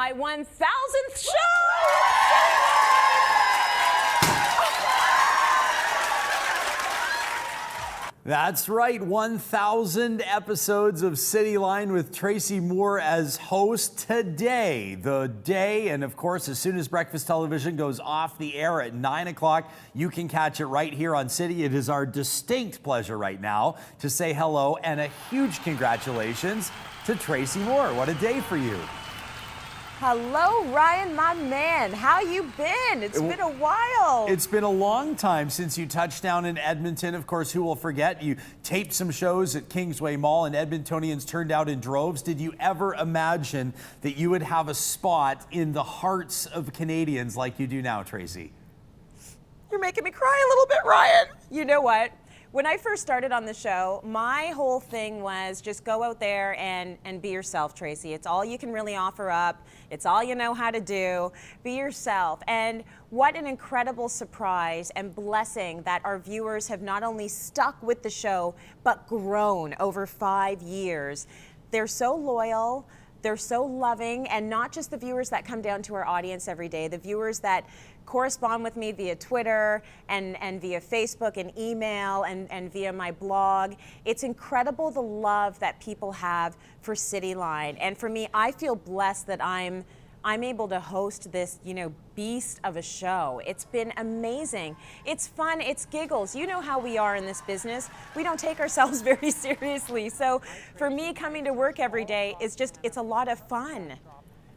My 1,000th show! That's right, 1,000 episodes of Cityline with Tracy Moore as host. Today, the day, and of course, as soon as breakfast television goes off the air at 9 o'clock, you can catch it right here on City. It is our distinct pleasure right now to say hello and a huge congratulations to Tracy Moore. What a day for you. Hello, Ryan, my man. How you been? It's been a while. It's been a long time since you touched down in Edmonton. Of course, who will forget? You taped some shows at Kingsway Mall and Edmontonians turned out in droves. Did you ever imagine that you would have a spot in the hearts of Canadians like you do now, Tracy? You're making me cry a little bit, Ryan. You know what? When I first started on the show, my whole thing was just go out there and be yourself, Tracy. It's all you can really offer up. It's all you know how to do. Be yourself. And what an incredible surprise and blessing that our viewers have not only stuck with the show, but grown over 5 years. They're so loyal. They're so loving, and not just the viewers that come down to our audience every day, the viewers that correspond with me via Twitter and via Facebook and email and via my blog. It's incredible the love that people have for Cityline. And for me, I feel blessed that I'm able to host this, beast of a show. It's been amazing. It's fun, it's giggles. You know how we are in this business. We don't take ourselves very seriously. So for me, coming to work every day it's a lot of fun.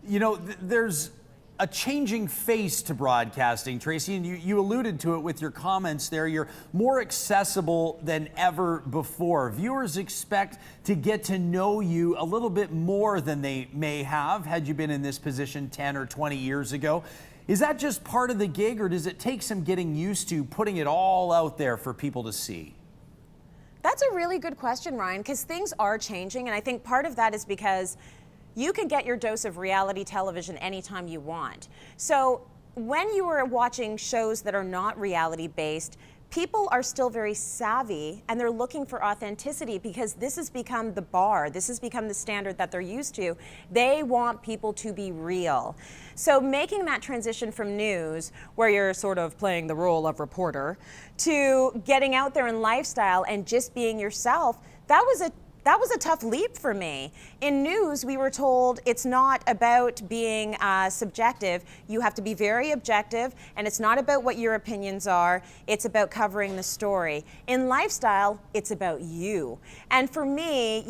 There's a changing face to broadcasting, Tracy, and you alluded to it with your comments there. You're more accessible than ever before. Viewers expect to get to know you a little bit more than they may have had you been in this position 10 or 20 years ago. Is that just part of the gig, or does it take some getting used to putting it all out there for people to see? That's a really good question, Ryan, because things are changing, and I think part of that is because you can get your dose of reality television anytime you want. So when you are watching shows that are not reality-based, people are still very savvy and they're looking for authenticity because this has become the bar. This has become the standard that they're used to. They want people to be real. So making that transition from news, where you're sort of playing the role of reporter, to getting out there in lifestyle and just being yourself, that was a tough leap for me. In news, we were told it's not about being subjective. You have to be very objective, and it's not about what your opinions are. It's about covering the story. In lifestyle, it's about you. And for me,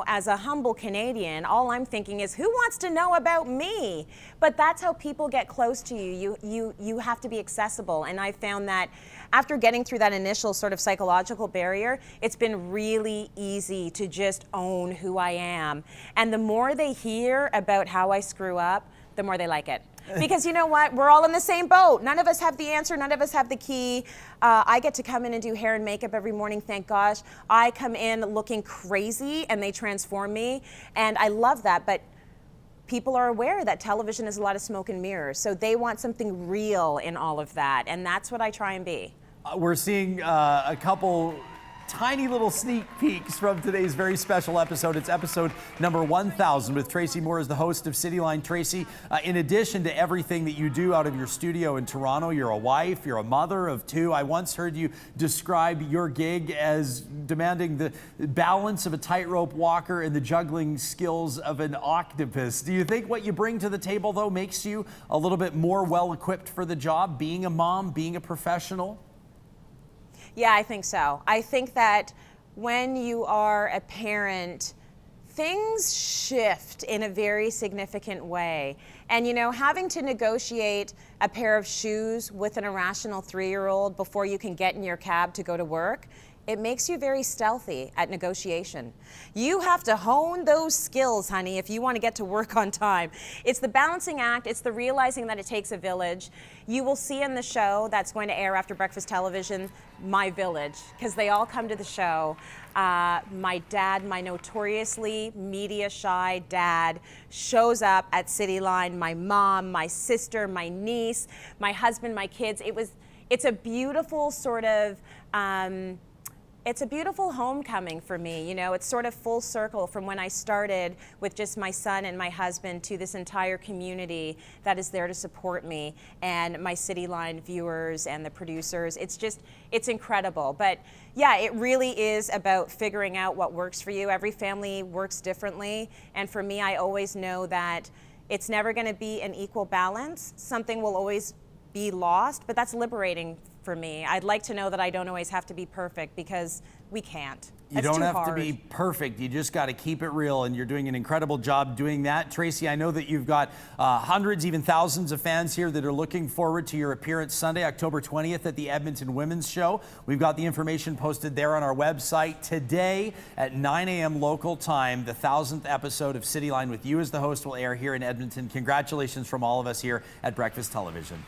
as a humble Canadian, all I'm thinking is, who wants to know about me? But that's how people get close to you. You have to be accessible, and I found that after getting through that initial sort of psychological barrier, it's been really easy to just own who I am. And the more they hear about how I screw up, the more they like it. Because you know what? We're all in the same boat. None of us have the answer. None of us have the key. I get to come in and do hair and makeup every morning, thank gosh. I come in looking crazy and they transform me. And I love that. But people are aware that television is a lot of smoke and mirrors. So they want something real in all of that. And that's what I try and be. We're seeing a couple tiny little sneak peeks from today's very special episode. It's episode number 1,000 with Tracy Moore as the host of Cityline. Tracy, in addition to everything that you do out of your studio in Toronto, you're a wife, you're a mother of 2. I once heard you describe your gig as demanding the balance of a tightrope walker and the juggling skills of an octopus. Do you think what you bring to the table, though, makes you a little bit more well-equipped for the job, being a mom, being a professional? Yeah, I think so. I think that when you are a parent, things shift in a very significant way. And having to negotiate a pair of shoes with an irrational 3-year-old before you can get in your cab to go to work, it makes you very stealthy at negotiation. You have to hone those skills, honey, if you want to get to work on time. It's the balancing act. It's the realizing that it takes a village. You will see in the show that's going to air after breakfast television, my village, because they all come to the show. My dad, my notoriously media-shy dad, shows up at Cityline. My mom, my sister, my niece, my husband, my kids. It's a beautiful sort of It's a beautiful homecoming for me. You know, it's sort of full circle from when I started with just my son and my husband to this entire community that is there to support me, and my Cityline viewers and the producers. It's incredible. But yeah, it really is about figuring out what works for you. Every family works differently. And for me, I always know that it's never going to be an equal balance. Something will always be lost, but that's liberating for me. I'd like to know that I don't always have to be perfect, because we can't. You don't have to be perfect. You just got to keep it real, and you're doing an incredible job doing that. Tracy, I know that you've got hundreds, even thousands of fans here that are looking forward to your appearance Sunday, October 20th at the Edmonton Women's Show. We've got the information posted there on our website. Today at 9 a.m. local time, the 1000th episode of Cityline with you as the host will air here in Edmonton. Congratulations from all of us here at Breakfast Television.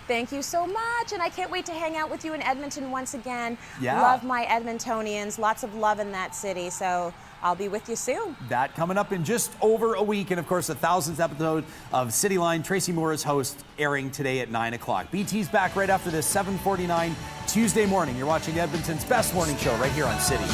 Thank you so much, and I can't wait to hang out with you in Edmonton once again. Yeah. Love my Edmontonians, lots of love in that city, so I'll be with you soon. That coming up in just over a week, and of course the 1000th episode of Cityline. Tracy Moore is host, airing today at 9 o'clock. BT's back right after this, 7:49 Tuesday morning. You're watching Edmonton's best morning show right here on City.